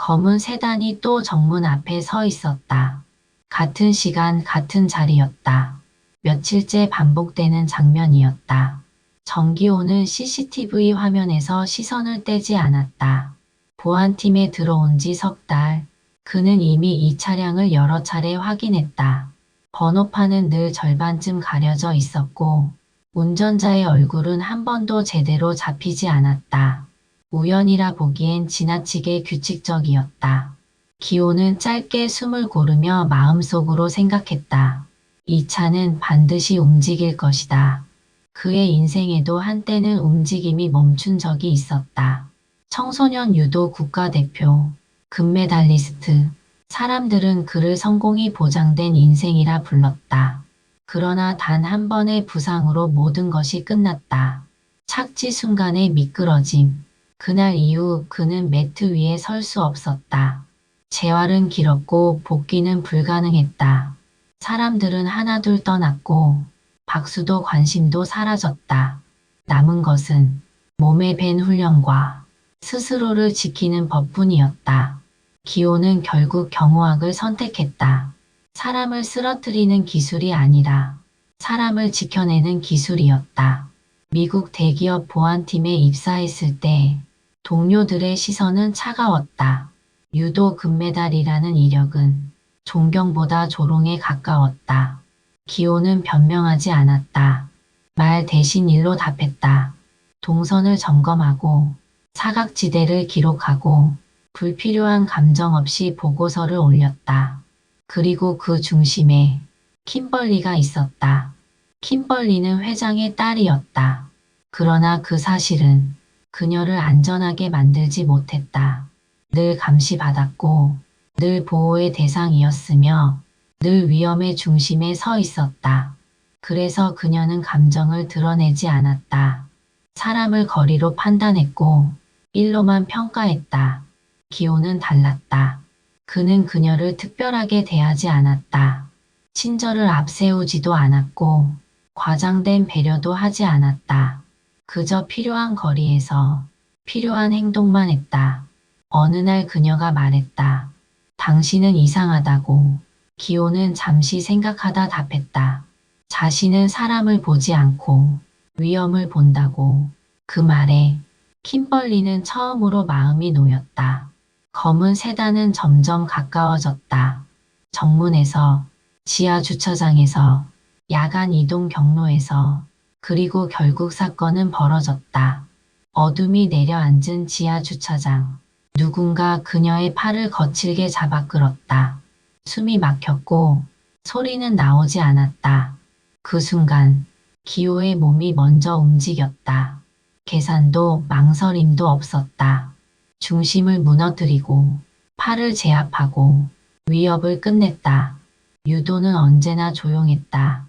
검은 세단이 또 정문 앞에 서 있었다. 같은 시간, 같은 자리였다. 며칠째 반복되는 장면이었다. 정기호는 CCTV 화면에서 시선을 떼지 않았다. 보안팀에 들어온 지 석 달. 그는 이미 이 차량을 여러 차례 확인했다. 번호판은 늘 절반쯤 가려져 있었고 운전자의 얼굴은 한 번도 제대로 잡히지 않았다. 우연이라 보기엔 지나치게 규칙적이었다. 기호는 짧게 숨을 고르며 마음속으로 생각했다. 이 차는 반드시 움직일 것이다. 그의 인생에도 한때는 움직임이 멈춘 적이 있었다. 청소년 유도 국가대표, 금메달리스트, 사람들은 그를 성공이 보장된 인생이라 불렀다. 그러나 단 한 번의 부상으로 모든 것이 끝났다. 착지 순간의 미끄러짐. 그날 이후 그는 매트 위에 설 수 없었다. 재활은 길었고 복귀는 불가능했다. 사람들은 하나둘 떠났고 박수도 관심도 사라졌다. 남은 것은 몸에 밴 훈련과 스스로를 지키는 법뿐이었다. 기호는 결국 경호학을 선택했다. 사람을 쓰러뜨리는 기술이 아니라 사람을 지켜내는 기술이었다. 미국 대기업 보안팀에 입사했을 때 동료들의 시선은 차가웠다. 유도 금메달이라는 이력은 존경보다 조롱에 가까웠다. 기호는 변명하지 않았다. 말 대신 일로 답했다. 동선을 점검하고 사각지대를 기록하고 불필요한 감정 없이 보고서를 올렸다. 그리고 그 중심에 킴벌리가 있었다. 킴벌리는 회장의 딸이었다. 그러나 그 사실은 그녀를 안전하게 만들지 못했다. 늘 감시받았고 늘 보호의 대상이었으며 늘 위험의 중심에 서 있었다. 그래서 그녀는 감정을 드러내지 않았다. 사람을 거리로 판단했고 일로만 평가했다. 기호는 달랐다. 그는 그녀를 특별하게 대하지 않았다. 친절을 앞세우지도 않았고 과장된 배려도 하지 않았다. 그저 필요한 거리에서 필요한 행동만 했다. 어느 날 그녀가 말했다. 당신은 이상하다고. 기호는 잠시 생각하다 답했다. 자신은 사람을 보지 않고 위험을 본다고. 그 말에 킴벌리는 처음으로 마음이 놓였다. 검은 세단은 점점 가까워졌다. 정문에서, 지하 주차장에서, 야간 이동 경로에서, 그리고 결국 사건은 벌어졌다. 어둠이 내려앉은 지하 주차장. 누군가 그녀의 팔을 거칠게 잡아 끌었다. 숨이 막혔고 소리는 나오지 않았다. 그 순간 기호의 몸이 먼저 움직였다. 계산도 망설임도 없었다. 중심을 무너뜨리고 팔을 제압하고 위협을 끝냈다. 유도는 언제나 조용했다.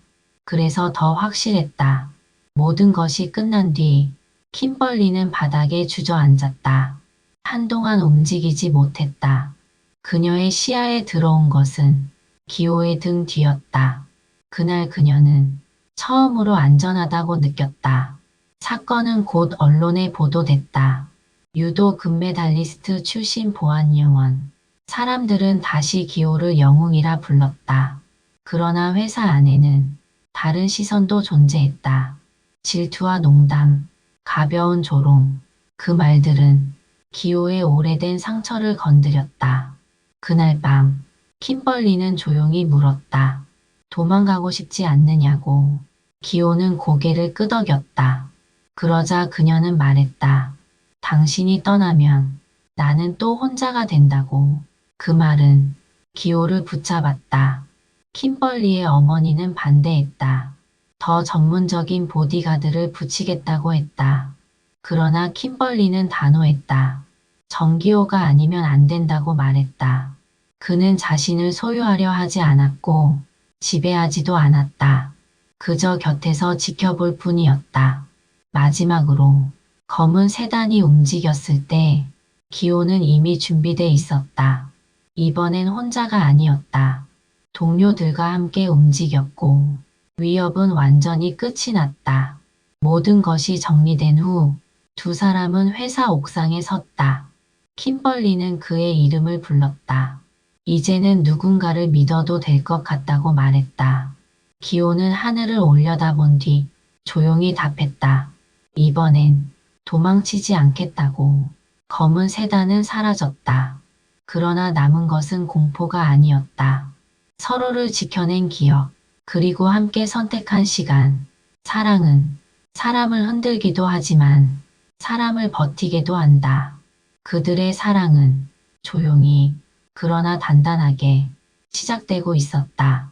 그래서 더 확실했다. 모든 것이 끝난 뒤 킴벌리는 바닥에 주저앉았다. 한동안 움직이지 못했다. 그녀의 시야에 들어온 것은 기호의 등 뒤였다. 그날 그녀는 처음으로 안전하다고 느꼈다. 사건은 곧 언론에 보도됐다. 유도 금메달리스트 출신 보안요원. 사람들은 다시 기호를 영웅이라 불렀다. 그러나 회사 안에는 다른 시선도 존재했다. 질투와 농담, 가벼운 조롱. 그 말들은 기호의 오래된 상처를 건드렸다. 그날 밤 킴벌리는 조용히 물었다. 도망가고 싶지 않느냐고. 기호는 고개를 끄덕였다. 그러자 그녀는 말했다. 당신이 떠나면 나는 또 혼자가 된다고. 그 말은 기호를 붙잡았다. 킴벌리의 어머니는 반대했다. 더 전문적인 보디가드를 붙이겠다고 했다. 그러나 킴벌리는 단호했다. 정기호가 아니면 안 된다고 말했다. 그는 자신을 소유하려 하지 않았고 지배하지도 않았다. 그저 곁에서 지켜볼 뿐이었다. 마지막으로 검은 세단이 움직였을 때 기호는 이미 준비돼 있었다. 이번엔 혼자가 아니었다. 동료들과 함께 움직였고 위협은 완전히 끝이 났다. 모든 것이 정리된 후 두 사람은 회사 옥상에 섰다. 킴벌리는 그의 이름을 불렀다. 이제는 누군가를 믿어도 될 것 같다고 말했다. 기호는 하늘을 올려다본 뒤 조용히 답했다. 이번엔 도망치지 않겠다고. 검은 세단은 사라졌다. 그러나 남은 것은 공포가 아니었다. 서로를 지켜낸 기억, 그리고 함께 선택한 시간. 사랑은 사람을 흔들기도 하지만 사람을 버티게도 한다. 그들의 사랑은 조용히 그러나 단단하게 시작되고 있었다.